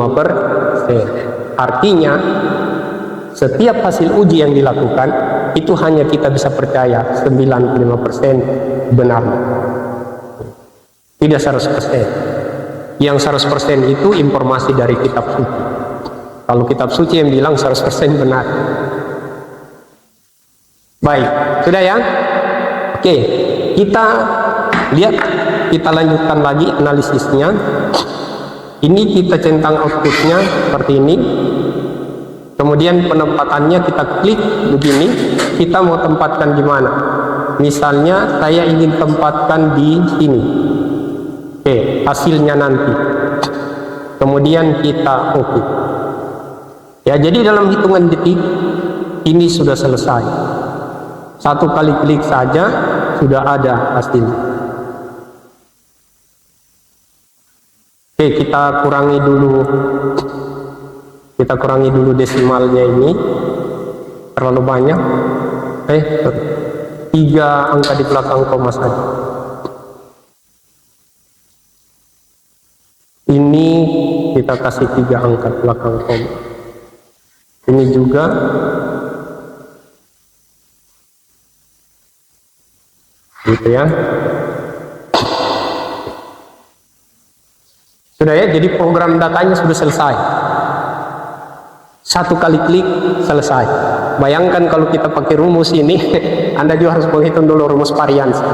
5%. Artinya setiap hasil uji yang dilakukan itu hanya kita bisa percaya 95% benar, tidak 100%. Yang 100% itu informasi dari kitab suci. Kalau kitab suci yang bilang 100% benar. Baik, sudah ya? Oke, kita lihat, kita lanjutkan lagi analisisnya. Ini kita centang outputnya seperti ini. Kemudian penempatannya kita klik begini. Kita mau tempatkan di mana? Misalnya saya ingin tempatkan di sini. Oke, hasilnya nanti. Kemudian kita oke. Ya, jadi dalam hitungan detik ini sudah selesai. Satu kali klik saja sudah ada hasil. Oke, kita kurangi dulu desimalnya ini, terlalu banyak. 3 angka di belakang koma saja. Ini kita kasih 3 angka di belakang koma. Ini juga. Gitu ya. Sudah ya, jadi program datanya sudah selesai. Satu kali klik selesai. Bayangkan kalau kita pakai rumus ini, Anda juga harus menghitung dulu rumus variansi.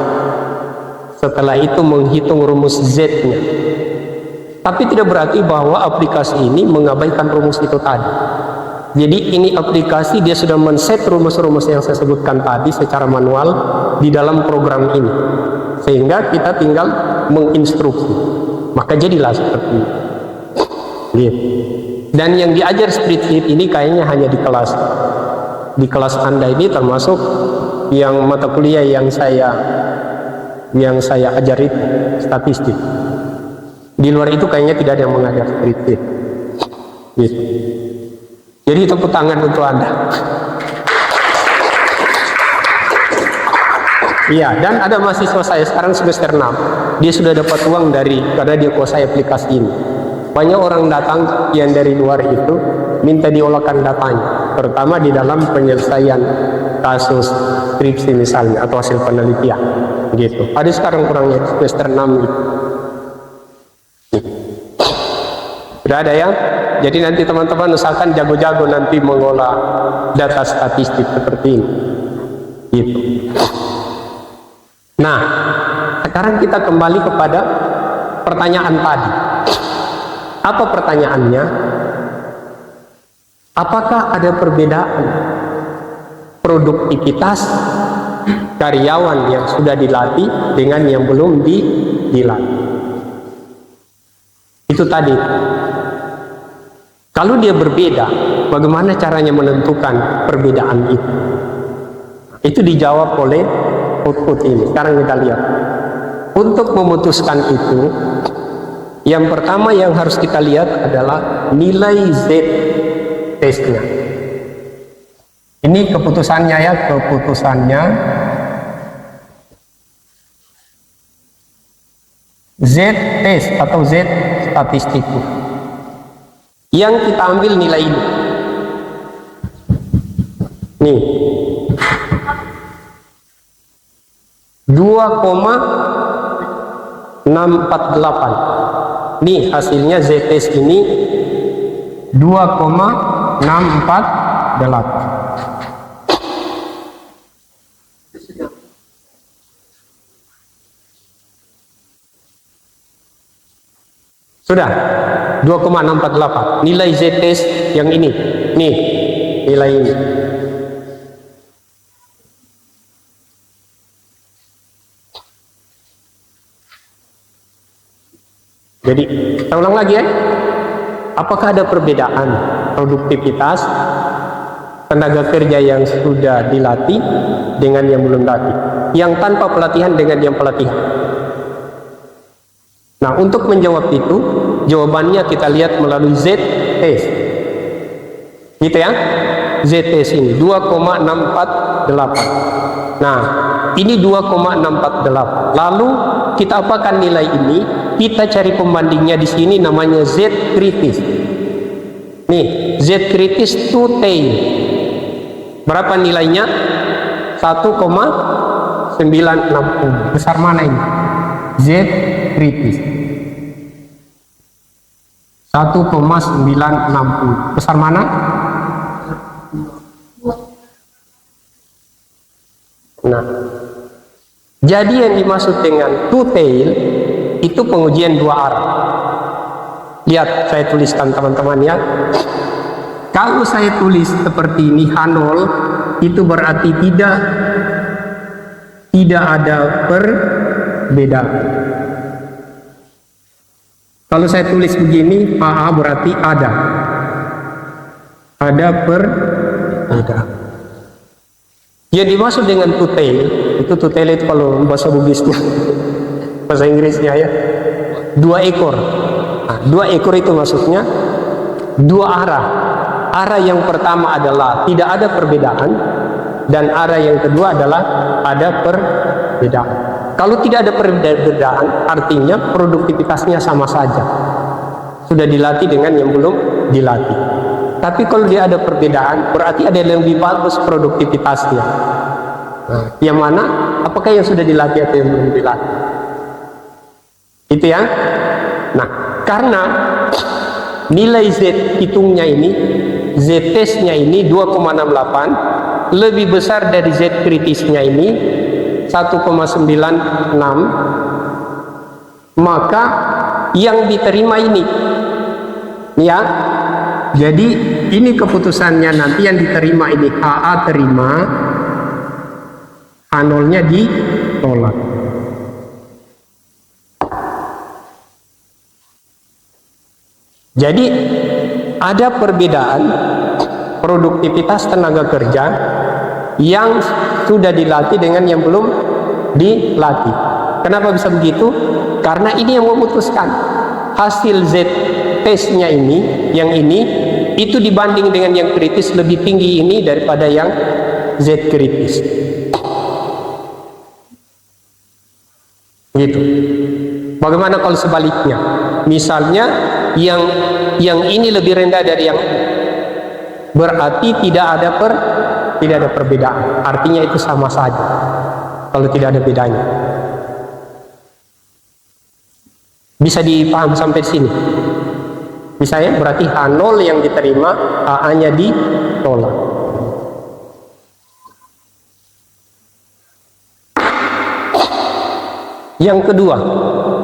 Setelah itu menghitung rumus Z-nya. Tapi tidak berarti bahwa aplikasi ini mengabaikan rumus itu tadi. Jadi ini aplikasi dia sudah men-set rumus-rumus yang saya sebutkan tadi secara manual di dalam program ini. Sehingga kita tinggal menginstruksi. Maka jadilah seperti ini. Lihat. Dan yang diajar spreadsheet ini kayaknya hanya di kelas. Di kelas Anda ini termasuk yang mata kuliah yang saya ajar itu statistik. Di luar itu kayaknya tidak ada yang mengajar spreadsheet. Gitu. Jadi tepuk tangan untuk Anda. Iya, dan ada mahasiswa saya sekarang semester 6. Dia sudah dapat uang karena dia kuasai aplikasi ini. Banyak orang datang yang dari luar itu minta diolahkan datanya, terutama di dalam penyelesaian kasus skripsi misalnya atau hasil penelitian gitu. Ada sekarang kurangnya semester 6 gitu. Sudah ada ya? Jadi nanti teman-teman usahakan jago-jago nanti mengolah data statistik seperti ini gitu. Nah, sekarang kita kembali kepada pertanyaan tadi. Apa pertanyaannya? Apakah ada perbedaan produktivitas karyawan yang sudah dilatih dengan yang belum dilatih? Itu tadi. Kalau dia berbeda, bagaimana caranya menentukan perbedaan itu? Itu dijawab oleh output ini. Sekarang kita lihat. Untuk memutuskan itu, yang pertama yang harus kita lihat adalah nilai Z testnya. Ini keputusannya ya, keputusannya Z test atau Z statistik. Yang kita ambil nilai ini. Nih. 2,648. Nih hasilnya Z-test ini 2,648. Sudah 2,648. Nilai Z-test yang ini. Nih nilai ini. Jadi, kita ulang lagi ya. Apakah ada perbedaan produktivitas tenaga kerja yang sudah dilatih dengan yang belum dilatih? Yang tanpa pelatihan dengan yang pelatihan? Nah, untuk menjawab itu, jawabannya kita lihat melalui Z-test. Gitu ya. Z-test ini 2,648. Nah, ini 2,648. Lalu kita apakan nilai ini? Kita cari pembandingnya di sini namanya Z kritis. Nih, Z kritis two tail. Berapa nilainya? 1,960. Besar mana ini? Z kritis 1,960. Besar mana? Nah, jadi yang dimaksud dengan two tail itu pengujian dua arah. Lihat, saya tuliskan teman-teman ya. Kalau saya tulis seperti ini H0, itu berarti tidak ada perbedaan. Kalau saya tulis begini AA berarti ada perbedaan. Yang dimaksud dengan two tail itu kalau bahasa Bugisnya, bahasa Inggrisnya ya, dua ekor. Nah, dua ekor itu maksudnya dua arah. Arah yang pertama adalah tidak ada perbedaan, dan arah yang kedua adalah ada perbedaan. Kalau tidak ada perbedaan, artinya produktivitasnya sama saja. Sudah dilatih dengan yang belum dilatih. Tapi kalau dia ada perbedaan, berarti ada yang lebih bagus produktivitasnya. Nah, yang mana? Apakah yang sudah dilatih atau yang belum dilatih? Itu ya. Nah, karena nilai Z hitungnya ini, Z testnya ini 2,68, lebih besar dari Z kritisnya ini 1,96, maka yang diterima ini ya. Jadi ini keputusannya nanti yang diterima ini HA terima, H0 nya ditolak. Jadi ada perbedaan produktivitas tenaga kerja yang sudah dilatih dengan yang belum dilatih. Kenapa bisa begitu? Karena ini yang memutuskan hasil Z testnya ini, yang ini itu dibanding dengan yang kritis lebih tinggi ini daripada yang Z kritis. Gitu. Bagaimana kalau sebaliknya? Misalnya yang ini lebih rendah dari yang ini, berarti tidak ada perbedaan. Artinya itu sama saja kalau tidak ada bedanya. Bisa dipaham sampai sini? Bisa ya? Berarti H0 yang diterima, AA nya ditolak. Yang kedua,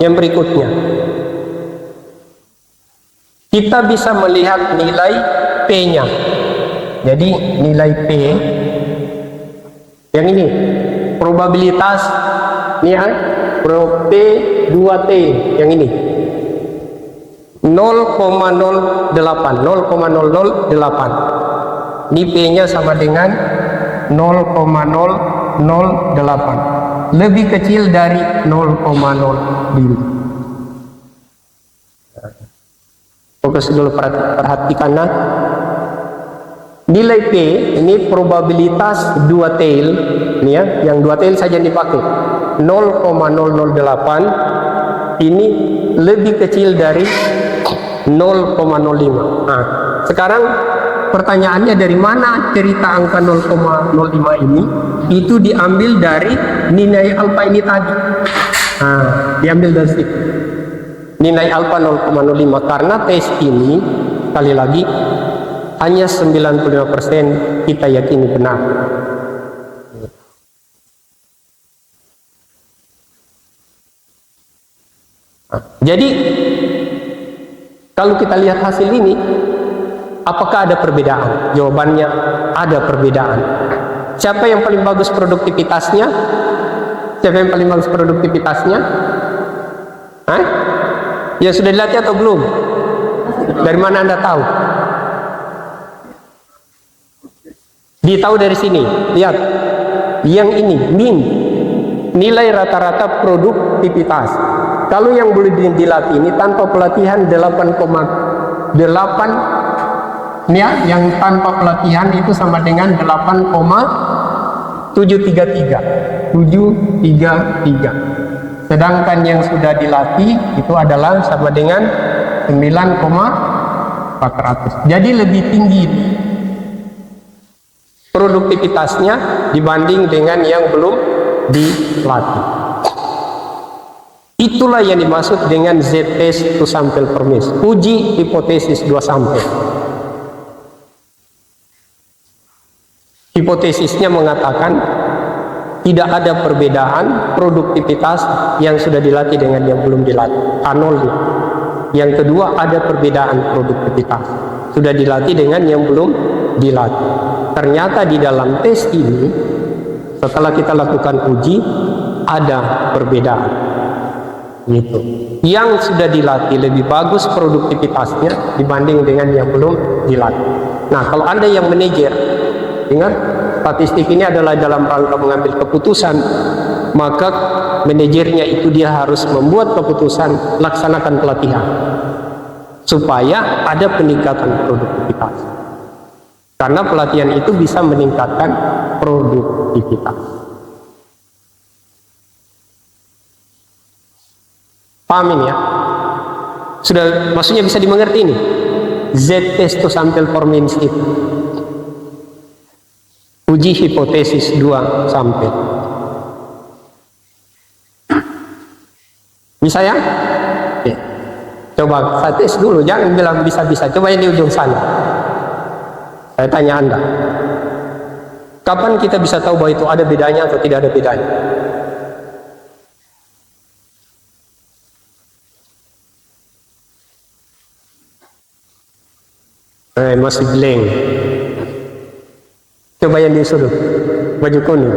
yang berikutnya, kita bisa melihat nilai P-nya. Jadi nilai P yang ini, probabilitas ini ya, P2T yang ini 0,08. Ini P-nya sama dengan 0,008, lebih kecil dari 0,05. Fokus dulu, perhatikan nah. Nilai P ini probabilitas dua tail ini ya, yang dua tail saja dipakai 0,008, ini lebih kecil dari 0,05. Nah, sekarang pertanyaannya dari mana cerita angka 0,05 ini? Itu diambil dari nilai alfa ini tadi. Nah, diambil dari situ. Nilai alfa 0,05, karena tes ini sekali lagi hanya 95% kita yakini benar. Jadi kalau kita lihat hasil ini, apakah ada perbedaan? Jawabannya ada perbedaan. Siapa yang paling bagus produktivitasnya? Siapa yang paling bagus produktivitasnya? Hah? Ya sudah dilatih atau belum? Dari mana Anda tahu? Ditahu dari sini. Lihat, yang ini min, nilai rata-rata produktivitas. Kalau yang boleh dilatih ini tanpa pelatihan 8,8, ya, yang tanpa pelatihan itu sama dengan 8,733. Sedangkan yang sudah dilatih itu adalah sama dengan 9,9. 400. Jadi lebih tinggi produktivitasnya dibanding dengan yang belum dilatih. Itulah yang dimaksud dengan Z-test to sample permis, uji hipotesis 2 sampel. Hipotesisnya mengatakan tidak ada perbedaan produktivitas yang sudah dilatih dengan yang belum dilatih, A0. Yang kedua, ada perbedaan produktivitas sudah dilatih dengan yang belum dilatih. Ternyata di dalam tes ini, setelah kita lakukan uji, ada perbedaan. Gitu. Yang sudah dilatih lebih bagus produktivitasnya dibanding dengan yang belum dilatih. Nah, kalau Anda yang manajer, ingat, statistik ini adalah dalam rangka mengambil keputusan, maka manajernya itu dia harus membuat keputusan, laksanakan pelatihan supaya ada peningkatan produktivitas, karena pelatihan itu bisa meningkatkan produktivitas. Paham ini ya? Sudah, maksudnya bisa dimengerti ini Z-test to sample permis itu, uji hipotesis 2 sampel. Bisa ya? Oke. Coba saya tes dulu, jangan bilang bisa-bisa. Coba yang di ujung sana. Saya tanya Anda, kapan kita bisa tahu bahwa itu ada bedanya atau tidak ada bedanya? Masih blank. Coba yang di sudut baju kuning,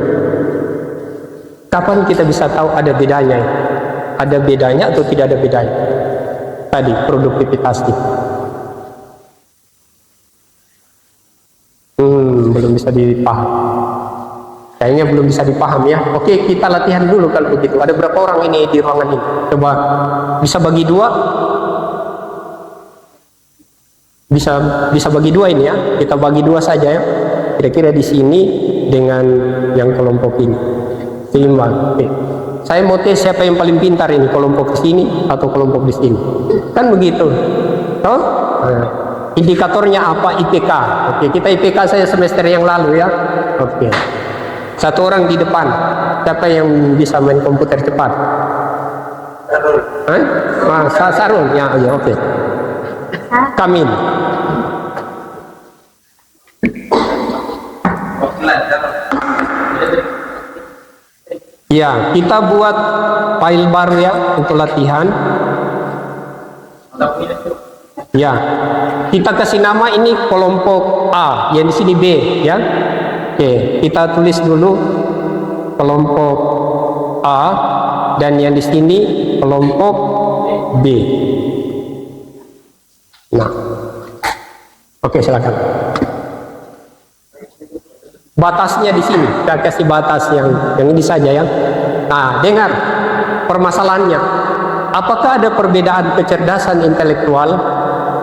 kapan kita bisa tahu ada bedanya? Ada bedanya atau tidak ada bedanya? Tadi produktivitas itu. Belum bisa dipaham. Kayaknya belum bisa dipaham ya. Oke, kita latihan dulu kalau begitu. Ada berapa orang ini di ruangan ini? Coba bisa bagi 2. Bisa bagi 2 ini ya. Kita bagi 2 saja ya. Kira-kira di sini dengan yang kelompok ini. Seimbang. Oke. Saya mau tes siapa yang paling pintar ini, kelompok di sini atau kelompok di sini. Kan begitu. Toh? Nah, indikatornya apa? IPK. Oke, kita IPK saya semester yang lalu ya. Oke. Satu orang di depan. Siapa yang bisa main komputer cepat? Sarul. Ya, oke. Kamil. Ya, kita buat file baru ya untuk latihan. Ya, kita kasih nama ini kelompok A, yang di sini B ya. Oke, kita tulis dulu kelompok A dan yang di sini kelompok B. Nah, oke, silakan. Batasnya di sini, kita kasih batas yang ini saja ya. Nah, dengar permasalahannya. Apakah ada perbedaan kecerdasan intelektual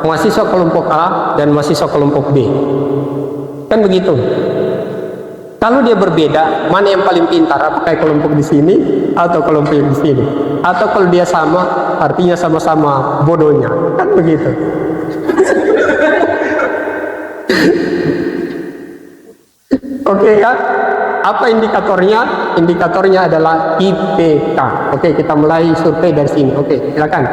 mahasiswa kelompok A dan mahasiswa kelompok B? Kan begitu. Kalau dia berbeda, mana yang paling pintar? Apakah kelompok di sini atau kelompok yang di sini? Atau kalau dia sama, artinya sama-sama bodohnya. Kan begitu. Oke ya, apa indikatornya? Indikatornya adalah IPK. Oke, kita mulai survei dari sini. Oke, silakan.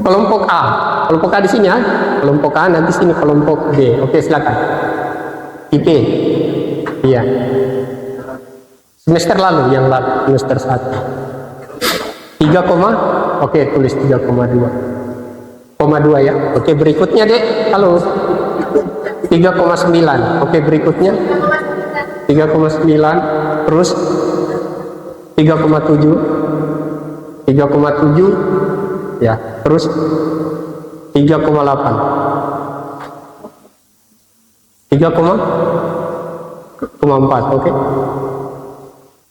Kelompok A, kelompok A di sini ya. Kelompok A, nanti sini kelompok B. Oke, silakan. IP. Iya. Semester lalu, yang lalu, semester 1. 3, oke, tulis 3,2. 0,2 ya. Oke, berikutnya dek. Halo. 3,9. Oke, berikutnya 3,9. Terus 3,7. 3,7 ya. Terus 3,8. 3,4. Oke.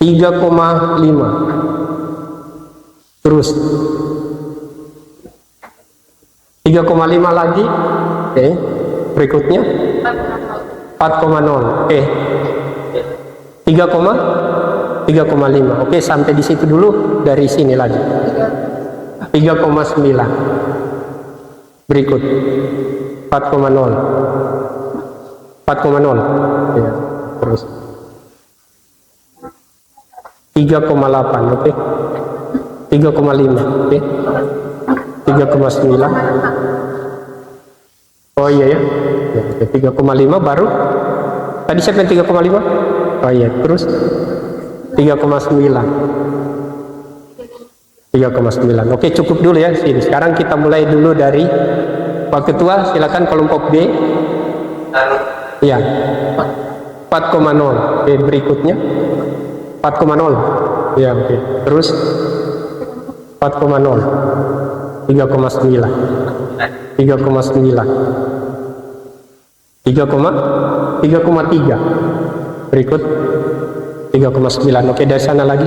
3,5. Terus 3,5 lagi. Oke. Berikutnya 4,0. Oke. 3,5. Oke, sampai di situ dulu. Dari sini lagi 3,9. Berikut 4,0. 4,0. Ya, terus 3,8, oke. 3,5, oke. 3,9. Oh iya ya. Ya, oke. 3,5 baru. Tadi siapa yang 3,5? Oh iya, terus 3,9. 3,9. Oke, cukup dulu ya sini. Sekarang kita mulai dulu dari Pak Ketua, silakan kelompok B. Ya. 4,0. Oke, berikutnya 4,0. Ya, oke. Terus 4,0. 3,9. 3,9. 3,3. Berikut 3,9. Oke, dari sana lagi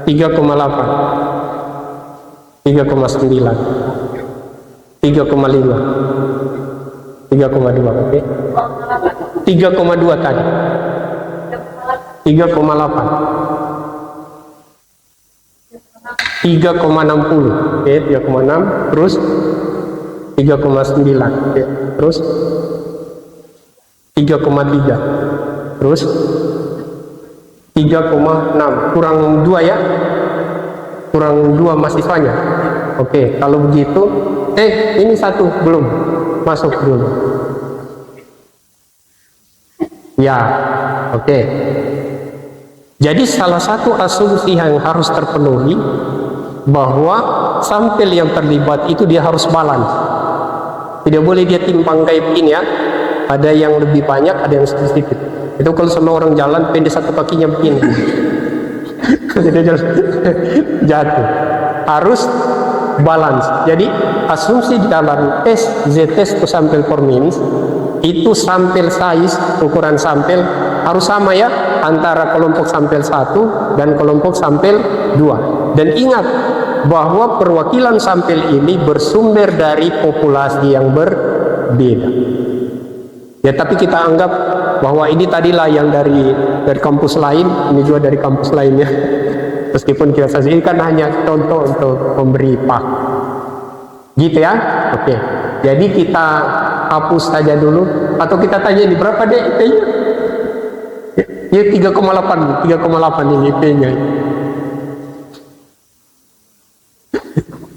3,8. 3,9. 3,5. 3,2. Oke. 3,2 tadi. 3,8. 3,60. Oke, 3,6. Terus 3,9. Oke, terus 3,3. Terus 3,6. Kurang 2 ya. Kurang 2 mahasiswanya. Oke, kalau begitu ini satu belum masuk dulu. Ya, oke. Jadi salah satu asumsi yang harus terpenuhi bahwa sampel yang terlibat itu dia harus balance. Tidak boleh dia timpang kayak begini ya. Ada yang lebih banyak, ada yang sedikit. Itu kalau sama orang jalan pendek satu kakinya begini. Jatuh. Harus balance. Jadi asumsi di dalam tes z-test to sample for means itu sampel size, ukuran sampel harus sama ya antara kelompok sampel 1 dan kelompok sampel 2. Dan ingat bahwa perwakilan sampel ini bersumber dari populasi yang berbeda. Ya, tapi kita anggap bahwa ini tadilah yang dari kampus lain, ini juga dari kampus lainnya. Meskipun kita saja ini kan hanya contoh untuk memberi pak. Gitu ya. Oke. Jadi kita hapus saja dulu atau kita tanya ini berapa deh IP-nya? Ya 3,8 ini IP-nya.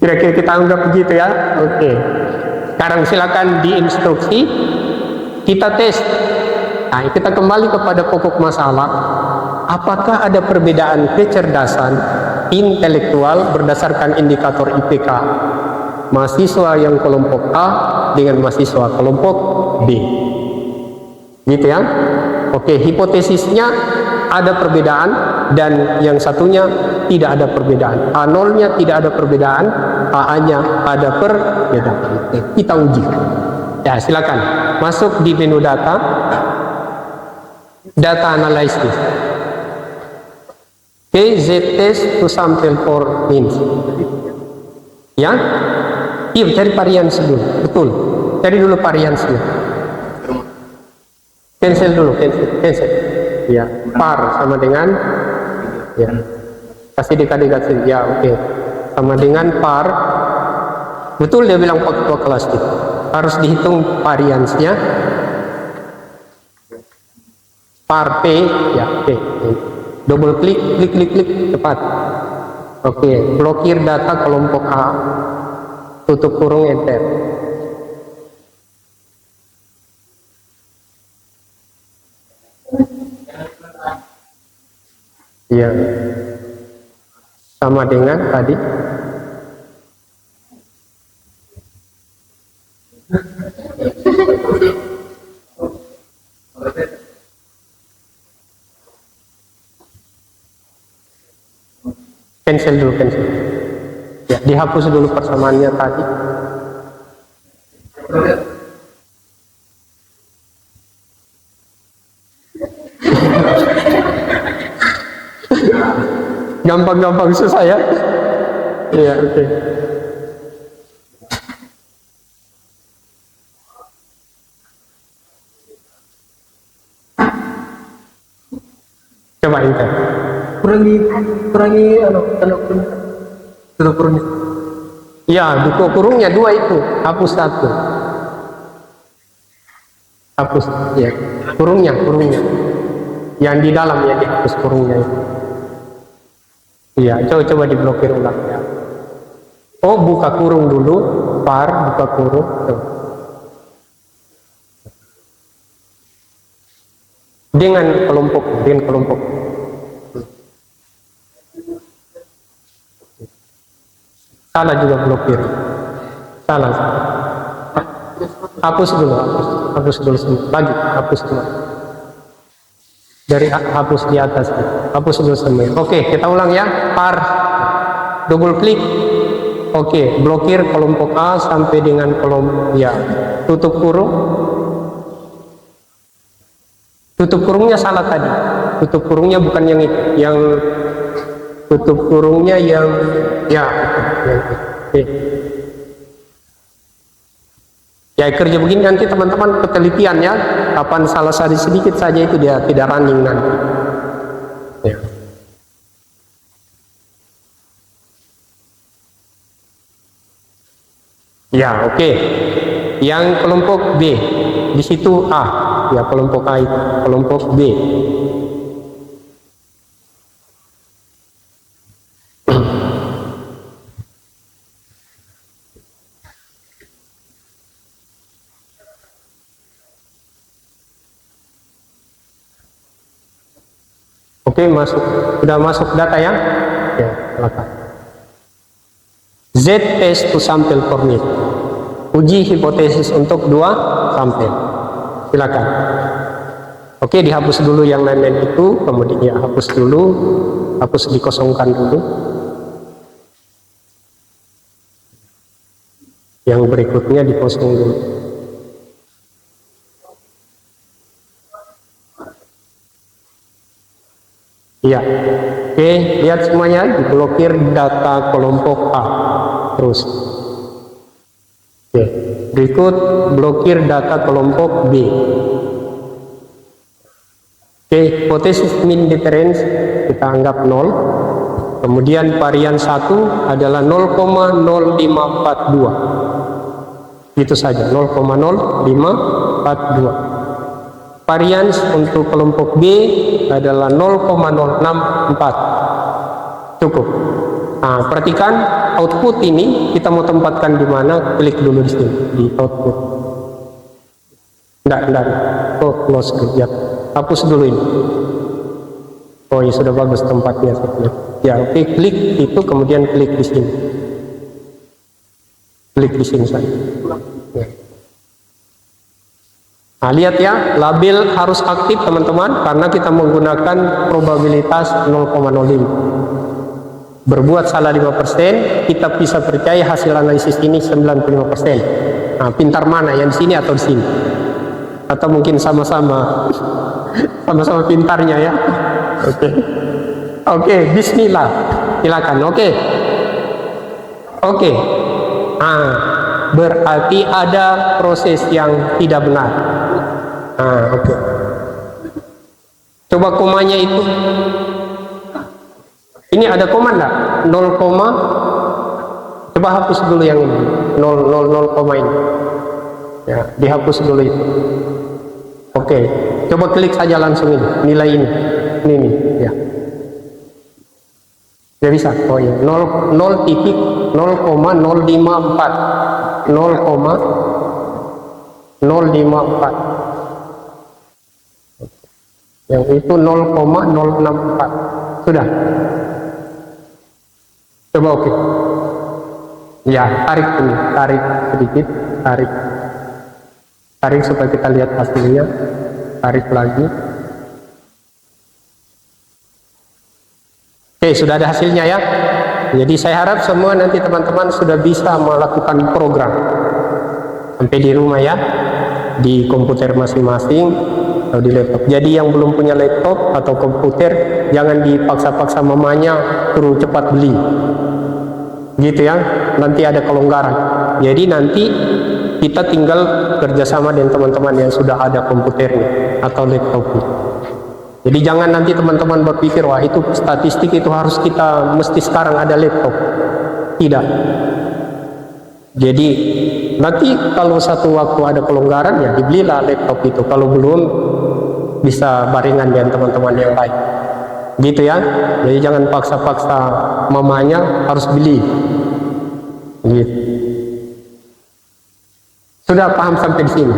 Kira-kira kita anggap begitu ya. Oke. Sekarang silakan diinstruksi kita tes. Nah, kita kembali kepada pokok masalah. Apakah ada perbedaan kecerdasan intelektual berdasarkan indikator IPK mahasiswa yang kelompok A dengan mahasiswa kelompok B? Gitu ya. Oke, hipotesisnya ada perbedaan dan yang satunya tidak ada perbedaan. A0-nya tidak ada perbedaan, AA-nya ada perbedaan. Oke, kita uji. Ya, silakan masuk di menu data, data analysis. Oke, z-test to sample for means. Ya, iya cari variansi dulu, betul. Cari dulu variansi. Cancel dulu, cancel. Ya, par sama dengan, ya, kasih dikasih, ya, oke. Sama dengan par, betul dia bilang Pak Ketua kelas itu. Harus dihitung variansinya. Par P, ya, oke. Double klik, cepat. Oke, blokir data kelompok A, tutup kurung, enter. Iya, sama dengan tadi. Cancel dulu, cancel. Ya, dihapus dulu persamaannya tadi. Gampang-gampang susah ya. Iya, oke. Coba enter. Kurangi tutup kurungnya. Ya, buku kurungnya 2 itu, hapus 1. Hapus, ya. Kurungnya. Yang di dalam ya dihapus kurungnya itu. Iya, coba diblokir ulang ya. Oh, buka kurung dulu, buka kurung. Tuh. Dengan kelompok. Salah juga blokir. Salah. Hapus dulu semua. Lagi, hapus dulu. Dari hapus di atas. Hapus dulu semua. Oke, kita ulang ya. Double klik. Oke, blokir kelompok A sampai dengan kelompok ya. Tutup kurung. Tutup kurungnya salah tadi. Tutup kurungnya bukan yang itu. Yang tutup kurungnya yang ya. Oke. Ya, kerja begini nanti teman-teman ketelitian ya. Kapan salah sedikit saja itu dia tidak running nanti. Ya. Ya, oke. Yang kelompok B di situ A, ya kelompok A itu, kelompok B. Oke, sudah masuk data ya? Ya, silakan. Z test to sample format. Uji hipotesis untuk 2 sampel. Silakan. Oke, dihapus dulu yang lain-lain itu, kemudian ya hapus dulu, hapus dikosongkan dulu. Yang berikutnya dikosong dulu. Iya, oke, lihat semuanya, diblokir data kelompok A, terus. Oke, berikut blokir data kelompok B. Oke, hipotesis mean difference kita anggap 0. Kemudian varian 1 adalah 0,0542. Itu saja, 0,0542. Varians untuk kelompok B adalah 0,064. Cukup. Nah, perhatikan output ini kita mau tempatkan di mana? Klik dulu di sini di output. Enggak. Oh, close ya. Hapus dulu ini. Oh, ya sudah bagus tempatnya. Ya, oke, klik itu kemudian klik di sini. Klik di sini saja. Ya. Nah, lihat ya, label harus aktif teman-teman karena kita menggunakan probabilitas 0,05. Berbuat salah 5%, kita bisa percaya hasil analisis ini 95%. Nah, pintar mana, yang di sini atau di sini? Atau mungkin sama-sama pintarnya ya. Oke, bismillah. Silakan. Oke. Ah, berarti ada proses yang tidak benar. Oke. Coba komanya itu. Ini ada koma enggak? 0, coba hapus dulu yang ini. 0 koma ini. Ya, dihapus dulu itu. Oke. Coba klik saja langsung ini, nilai ini. Ini ya. Tidak bisa. Oh ya, 0,054. 0,054. Yang itu 0,064. Sudah. Coba oke. Ya, tarik ini, tarik sedikit, tarik supaya kita lihat hasilnya. Tarik lagi. Oke, sudah ada hasilnya ya. Jadi saya harap semua nanti teman-teman sudah bisa melakukan program sampai di rumah ya, di komputer masing-masing atau di laptop. Jadi yang belum punya laptop atau komputer jangan dipaksa-paksa mamanya suruh cepat beli, gitu ya. Nanti ada kelonggaran. Jadi nanti kita tinggal kerjasama dengan teman-teman yang sudah ada komputernya atau laptopnya. Jadi jangan nanti teman-teman berpikir, wah itu statistik itu harus kita mesti sekarang ada laptop. Tidak. Jadi nanti kalau satu waktu ada kelonggaran ya dibelilah laptop itu. Kalau belum bisa barengan dengan teman-teman yang lain. Gitu ya. Jadi jangan paksa-paksa mamanya harus beli. Gitu. Sudah paham sampai di sini?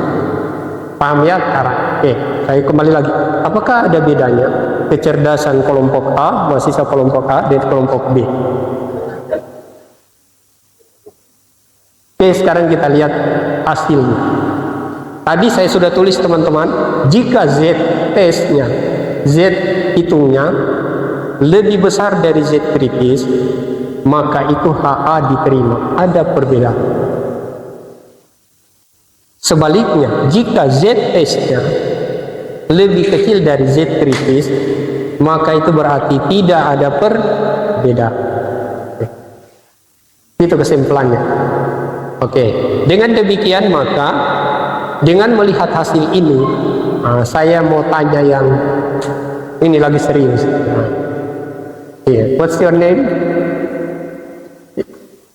Paham ya sekarang? Oke, saya kembali lagi. Apakah ada bedanya kecerdasan kelompok A, mahasiswa kelompok A dan kelompok B? Oke, sekarang kita lihat hasilnya. Tadi saya sudah tulis teman-teman, jika Z tesnya, Z hitungnya lebih besar dari Z kritis, maka itu HA diterima. Ada perbedaan. Sebaliknya, jika Z tesnya lebih kecil dari Z kritis, maka itu berarti tidak ada perbedaan. Itu kesimpulannya. Oke, dengan demikian maka dengan melihat hasil ini, saya mau tanya yang ini lagi serius. What's your name?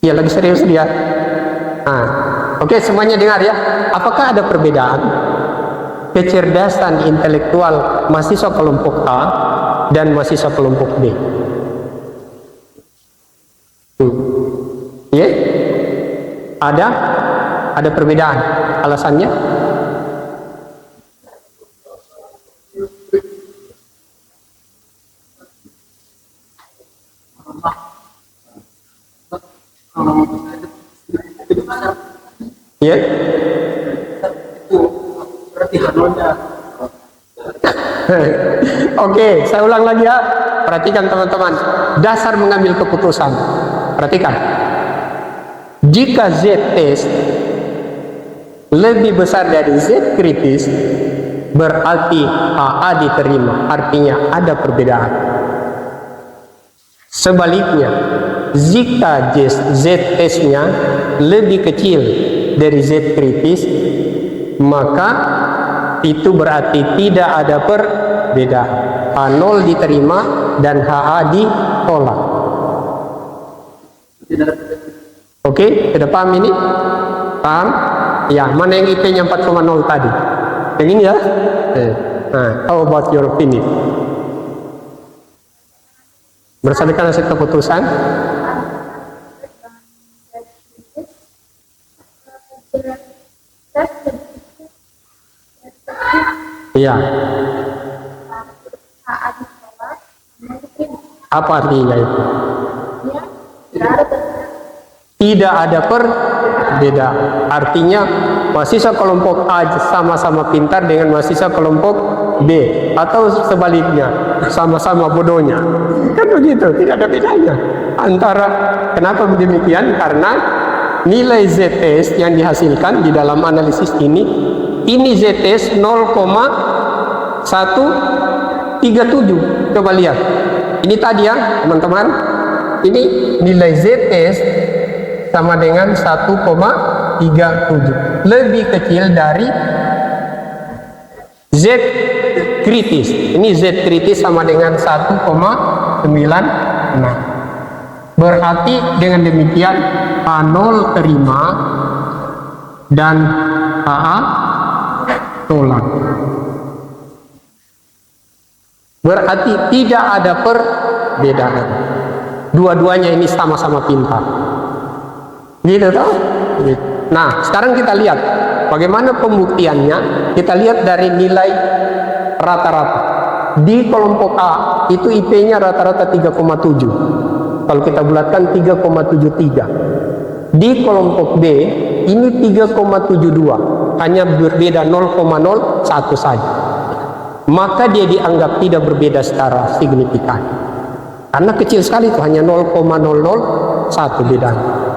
Ya, lagi serius dia. Oke, semuanya dengar ya. Apakah ada perbedaan kecerdasan intelektual mahasiswa kelompok A dan mahasiswa kelompok B? Ya? Ada perbedaan. Alasannya? Ya? Oke, saya ulang lagi ya. Perhatikan teman-teman, dasar mengambil keputusan. Perhatikan. Jika Z test lebih besar dari Z kritis, berarti AA diterima. Artinya ada perbedaan. Sebaliknya, jika Z testnya lebih kecil dari Z kritis, maka itu berarti tidak ada perbedaan. A0 diterima dan HA ditolak. Oke, sudah paham ini? Paham? Ya, mana yang IP-nya 4,0 tadi? Yang ini ya? How about your opinion? Berdasarkan hasil keputusan? Iya. Apa artinya itu? Tidak ada perbedaan. Artinya mahasiswa kelompok A sama-sama pintar dengan mahasiswa kelompok B, atau sebaliknya, sama-sama bodohnya. Kan begitu, tidak ada bedanya. Kenapa demikian? Karena nilai Z-test yang dihasilkan di dalam analisis ini Z-test 0,137. Coba lihat. Ini tadi ya, teman-teman. Ini nilai Z-test sama dengan 1,37. Lebih kecil dari Z kritis. Ini Z kritis sama dengan 1,96. Berarti dengan demikian A0 terima dan AA tolak. Berarti tidak ada perbedaan. Dua-duanya ini sama-sama pintar. Gitu toh? Nah, sekarang kita lihat bagaimana pembuktiannya. Kita lihat dari nilai rata-rata. Di kelompok A itu IP-nya rata-rata 3,7. Kalau kita bulatkan 3,73. Di kelompok B ini 3,72. Hanya berbeda 0,01 saja. Maka dia dianggap tidak berbeda secara signifikan. Karena kecil sekali itu, hanya 0,001 bedanya.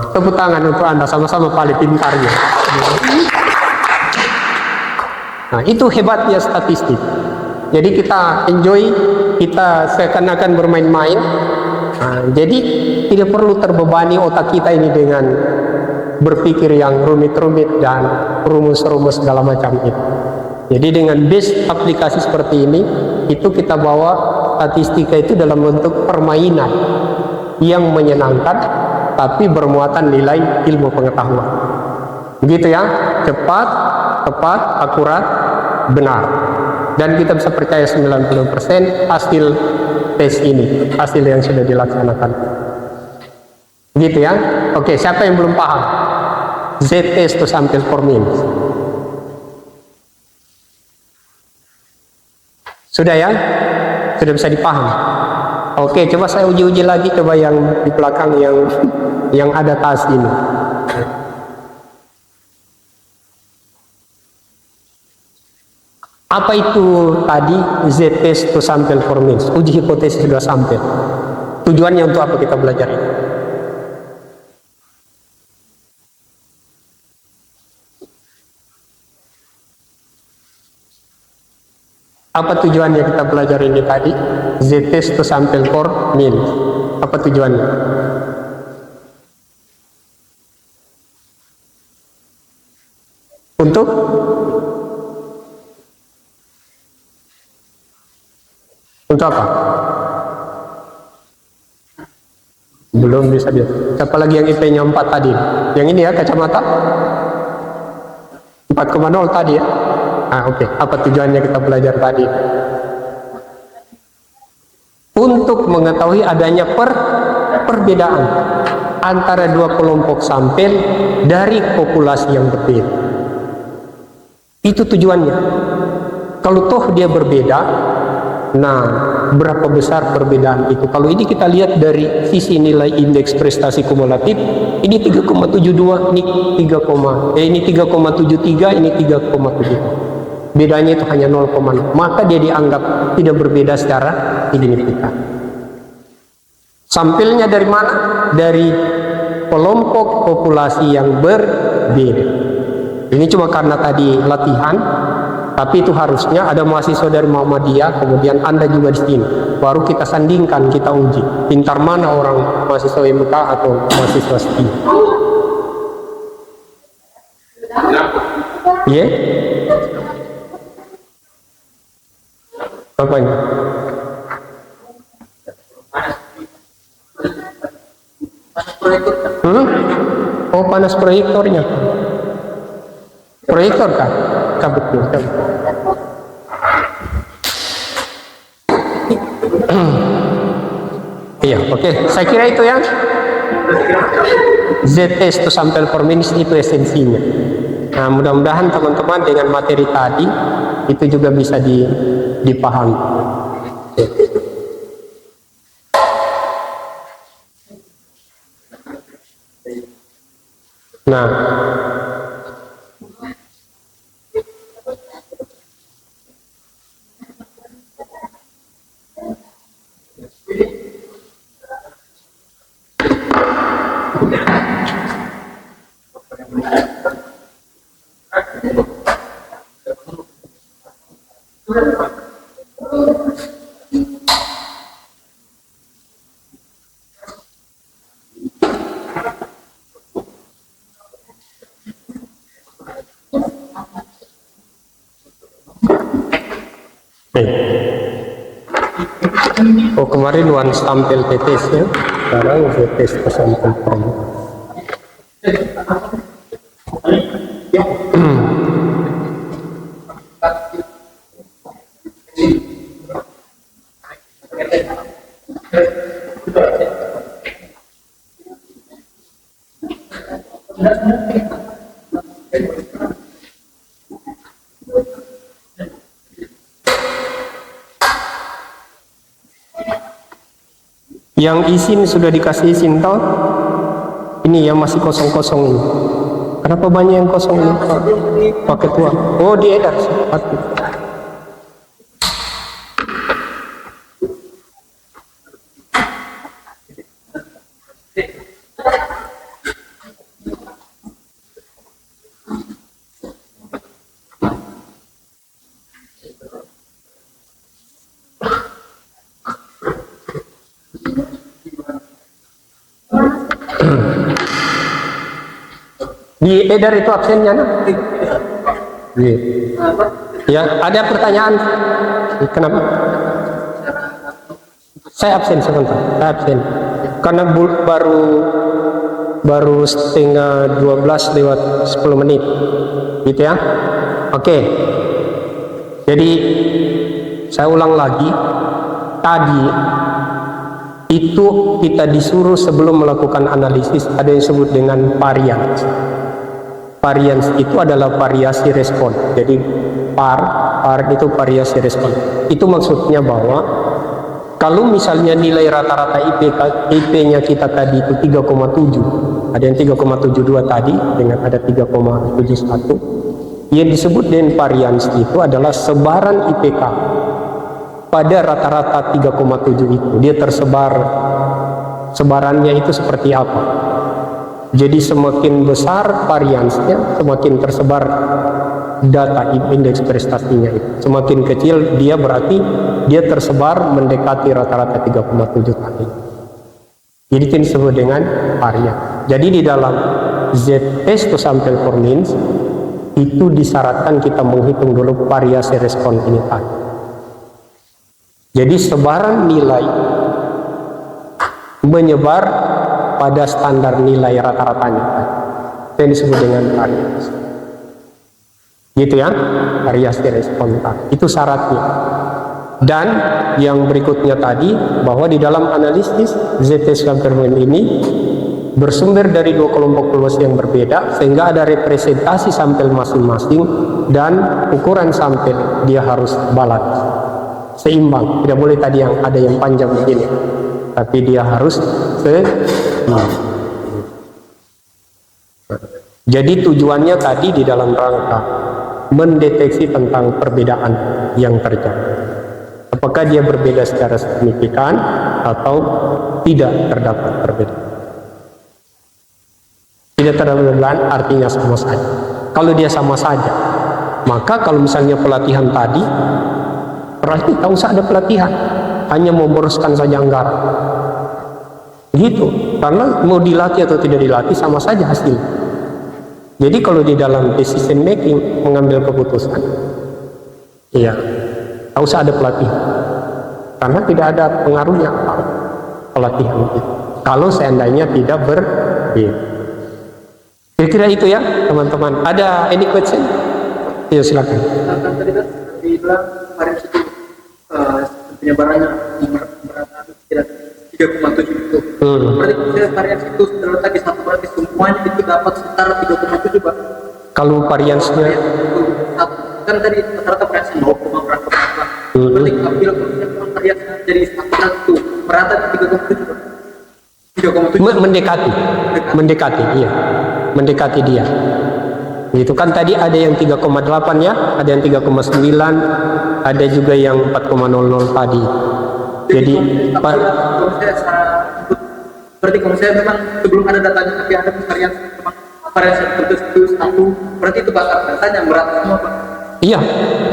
Tepuk tangan untuk Anda, sama-sama paling pintarnya. Nah, itu hebatnya statistik. Jadi kita enjoy, kita seakan-akan bermain-main. Jadi tidak perlu terbebani otak kita ini dengan berpikir yang rumit-rumit dan rumus-rumus segala macam itu. Jadi dengan base aplikasi seperti ini, itu kita bawa statistika itu dalam bentuk permainan. yang menyenangkan, tapi bermuatan nilai ilmu pengetahuan. Begitu ya, cepat, tepat, akurat, benar. Dan kita bisa percaya 90% hasil tes ini, hasil yang sudah dilaksanakan. Gitu ya. Oke, siapa yang belum paham? Z test to sample for means. Sudah ya? Sudah bisa dipahami? Oke, coba saya uji-uji lagi, coba yang di belakang yang ada tas ini. Apa itu tadi Z test to sample for means? Uji hipotesis dua sampel. Tujuannya untuk apa kita belajar ini? Apa tujuannya kita belajar ini tadi? Z test to sample for means. Apa tujuannya? Untuk apa? Belum bisa dia. Siapa lagi yang IP-nya 4 tadi? Yang ini ya, kacamata? 4,0 tadi ya? Oke. Apa tujuannya kita belajar tadi? Untuk mengetahui adanya perbedaan antara dua kelompok sampel dari populasi yang berbeda. Itu tujuannya. Kalau toh dia berbeda, nah berapa besar perbedaan itu? Kalau ini kita lihat dari sisi nilai indeks prestasi kumulatif, ini 3,72, ini 3,73, ini 3,7. Bedanya itu hanya 0,0, maka dia dianggap tidak berbeda secara signifikan. Sampelnya dari mana? Dari kelompok populasi yang berbeda. Ini cuma karena tadi latihan, tapi itu harusnya ada mahasiswa dari Muhammadiyah, kemudian Anda juga di sini. Baru kita sandingkan, kita uji. Pintar mana orang mahasiswa MK atau mahasiswa STI? Iya? Apanya? Oh, panas proyektornya. Proyektor kah? Cabut dulu, cabut. Iya, oke. Saya kira itu ya. Z test to sample for means itu esensinya. Nah, mudah-mudahan teman-teman dengan materi tadi itu juga bisa dipahami. Nah, oh kemarin one sampel tetes ya, sekarang tetes sampel form. Yang izin sudah dikasih izin toh? Ini yang masih kosong-kosong ini. Kenapa banyak yang kosong ini? Pakai tua. Oh, diedar sepatu. Di edar itu absennya nah? Ya, ada pertanyaan? Kenapa? Saya absen sebentar, saya absen. karena baru setengah 12 lewat 10 menit gitu ya. Oke, jadi saya ulang lagi, tadi itu kita disuruh sebelum melakukan analisis ada yang disebut dengan varians. Varians itu adalah variasi respon. Jadi par itu variasi respon. Itu maksudnya bahwa kalau misalnya nilai rata-rata IP-nya kita tadi itu 3,7, ada yang 3,72 tadi dengan ada 3,71, yang disebut dengan varians itu adalah sebaran IPK pada rata-rata 3,7 itu. Dia tersebar, sebarannya itu seperti apa? Jadi semakin besar variansnya, semakin tersebar data indeks prestasinya itu. Semakin kecil dia berarti dia tersebar mendekati rata-rata 3,7 tadi. Jadi itu disebut dengan varian. Jadi di dalam Z-test to sample for means itu disyaratkan kita menghitung dulu variasi respon ini tadi. Jadi sebaran nilai menyebar pada standar nilai rata-ratanya. Itu yang disebut dengan variasi. Gitu ya, variasi respon tadi. Itu syaratnya. Dan yang berikutnya tadi, bahwa di dalam analisis Z-test sample ini bersumber dari dua kelompok populasi yang berbeda, sehingga ada representasi sampel masing-masing dan ukuran sampel dia harus balance, seimbang. Tidak boleh tadi yang ada yang panjang begini, tapi dia harus seimbang. Jadi tujuannya tadi di dalam rangka mendeteksi tentang perbedaan yang terjadi. Apakah dia berbeda secara signifikan atau tidak terdapat perbedaan. Tidak terdapat perbedaan artinya sama saja. Kalau dia sama saja, maka kalau misalnya pelatihan tadi, berarti tak usah ada pelatihan, hanya memboroskan saja anggaran. Gitu, karena mau dilatih atau tidak dilatih sama saja hasilnya. Jadi kalau di dalam decision making, mengambil keputusan, iya, tak usah ada pelatihan, karena tidak ada pengaruhnya pelatihan itu. Kalau seandainya tidak berbeda. Kira-kira itu ya teman-teman. Ada any question? Ya silakan. Tadi kan dibilang variasi itu penyebarannya merata kira 3,7 itu. Berarti kalau variasi itu terletak di satu, berarti semuanya itu dapat setara 3,7 Pak. Kalau variasinya kan tadi rata-rata variasi 0, berapa. Berarti apabila variasi dari satu merata di 3,7 Pak. 3,7 mendekati, iya, mendekati dia. Itu kan tadi ada yang 3,8 ya, ada yang 3,9, ada juga yang 4,00 tadi. Jadi kalau saya berarti kalau saya memang sebelum ada datanya tapi ada variasi memang variasi tertentu satu, berarti itu bakal datanya merata semua Pak. Iya.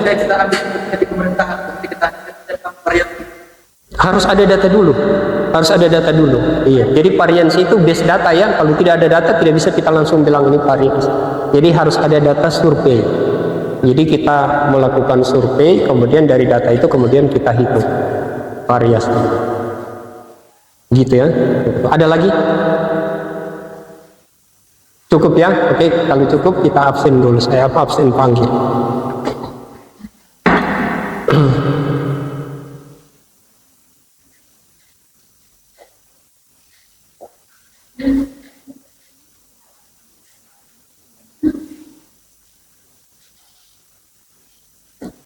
Saya kita ambil di pemerintahan, berarti kita variasi. Harus ada data dulu. Harus ada data dulu. Iya. Jadi variansi itu base data ya. Kalau tidak ada data tidak bisa kita langsung bilang ini variansi. Jadi harus ada data survei. Jadi kita melakukan survei, kemudian dari data itu kemudian kita hitung variasi. Gitu ya. Ada lagi? Cukup ya? Oke, kalau cukup kita absen dulu. Saya absen panggil.